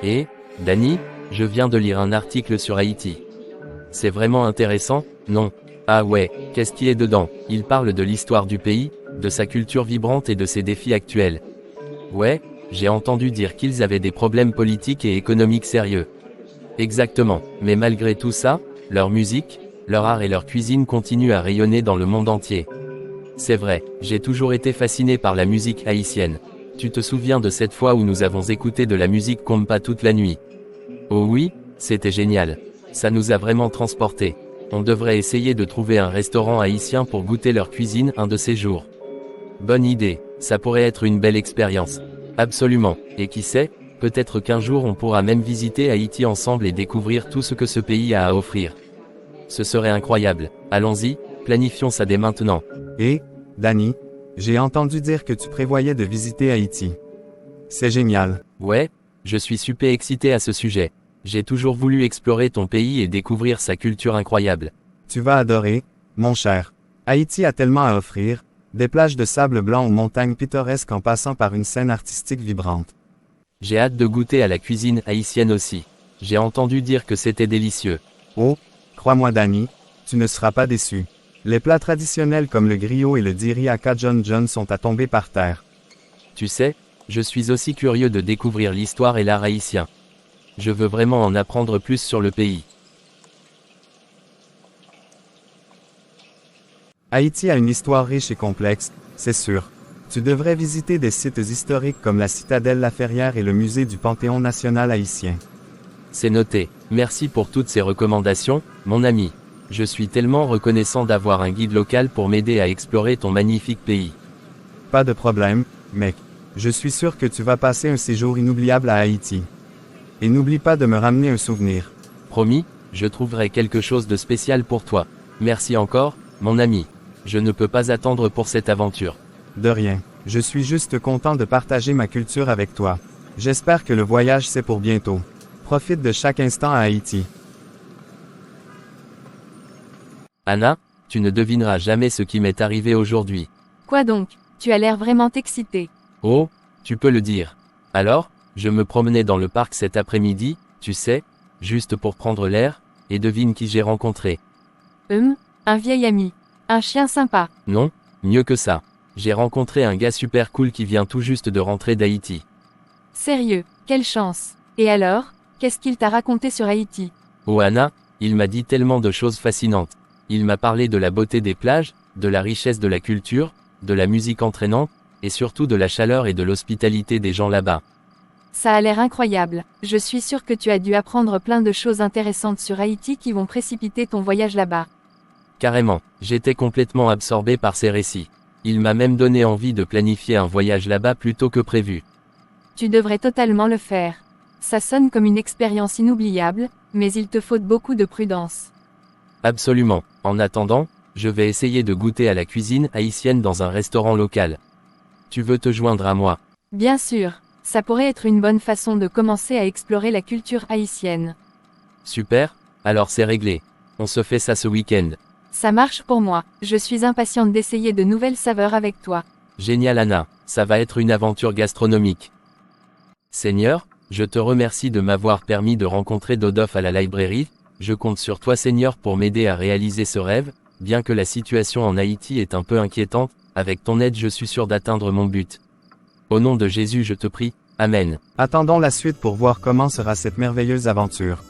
Et, Dany, je viens de lire un article sur Haïti. C'est vraiment intéressant, non? Ah ouais, qu'est-ce qui est dedans? Il parle de l'histoire du pays, de sa culture vibrante et de ses défis actuels. Ouais, j'ai entendu dire qu'ils avaient des problèmes politiques et économiques sérieux. Exactement, mais malgré tout ça, leur musique, leur art et leur cuisine continuent à rayonner dans le monde entier. C'est vrai, j'ai toujours été fasciné par la musique haïtienne. Tu te souviens de cette fois où nous avons écouté de la musique compa toute la nuit? Oh oui, c'était génial. Ça nous a vraiment transportés. On devrait essayer de trouver un restaurant haïtien pour goûter leur cuisine un de ces jours. Bonne idée, ça pourrait être une belle expérience. Absolument, et qui sait, peut-être qu'un jour on pourra même visiter Haïti ensemble et découvrir tout ce que ce pays a à offrir. Ce serait incroyable. Allons-y, planifions ça dès maintenant. Et, Dany, j'ai entendu dire que tu prévoyais de visiter Haïti. C'est génial. Ouais, je suis super excité à ce sujet. J'ai toujours voulu explorer ton pays et découvrir sa culture incroyable. Tu vas adorer, mon cher. Haïti a tellement à offrir, des plages de sable blanc aux montagnes pittoresques en passant par une scène artistique vibrante. J'ai hâte de goûter à la cuisine haïtienne aussi. J'ai entendu dire que c'était délicieux. Oh, crois-moi Dany, tu ne seras pas déçu. Les plats traditionnels comme le griot et le diri à John sont à tomber par terre. Tu sais, je suis aussi curieux de découvrir l'histoire et l'art haïtien. Je veux vraiment en apprendre plus sur le pays. Haïti a une histoire riche et complexe, c'est sûr. Tu devrais visiter des sites historiques comme la citadelle La Ferrière et le musée du Panthéon national haïtien. C'est noté. Merci pour toutes ces recommandations, mon ami. Je suis tellement reconnaissant d'avoir un guide local pour m'aider à explorer ton magnifique pays. Pas de problème, mec. Je suis sûr que tu vas passer un séjour inoubliable à Haïti. Et n'oublie pas de me ramener un souvenir. Promis, je trouverai quelque chose de spécial pour toi. Merci encore, mon ami. Je ne peux pas attendre pour cette aventure. De rien. Je suis juste content de partager ma culture avec toi. J'espère que le voyage c'est pour bientôt. Profite de chaque instant à Haïti. Anna, tu ne devineras jamais ce qui m'est arrivé aujourd'hui. Quoi donc? Tu as l'air vraiment excité. Oh, tu peux le dire. Alors, je me promenais dans le parc cet après-midi, tu sais, juste pour prendre l'air, et devine qui j'ai rencontré. Un vieil ami. Un chien sympa. Non, mieux que ça. J'ai rencontré un gars super cool qui vient tout juste de rentrer d'Haïti. Sérieux, quelle chance. Et alors, qu'est-ce qu'il t'a raconté sur Haïti? Oh Anna, il m'a dit tellement de choses fascinantes. Il m'a parlé de la beauté des plages, de la richesse de la culture, de la musique entraînante, et surtout de la chaleur et de l'hospitalité des gens là-bas. Ça a l'air incroyable. Je suis sûre que tu as dû apprendre plein de choses intéressantes sur Haïti qui vont précipiter ton voyage là-bas. Carrément, j'étais complètement absorbé par ces récits. Il m'a même donné envie de planifier un voyage là-bas plus tôt que prévu. Tu devrais totalement le faire. Ça sonne comme une expérience inoubliable, mais il te faut beaucoup de prudence. Absolument. En attendant, je vais essayer de goûter à la cuisine haïtienne dans un restaurant local. Tu veux te joindre à moi? Bien sûr, ça pourrait être une bonne façon de commencer à explorer la culture haïtienne. Super, alors c'est réglé. On se fait ça ce week-end. Ça marche pour moi, je suis impatiente d'essayer de nouvelles saveurs avec toi. Génial Anna, ça va être une aventure gastronomique. Seigneur, je te remercie de m'avoir permis de rencontrer Dodov à la librairie. Je compte sur toi Seigneur pour m'aider à réaliser ce rêve, bien que la situation en Haïti est un peu inquiétante, avec ton aide je suis sûr d'atteindre mon but. Au nom de Jésus je te prie, Amen. Attendons la suite pour voir comment sera cette merveilleuse aventure.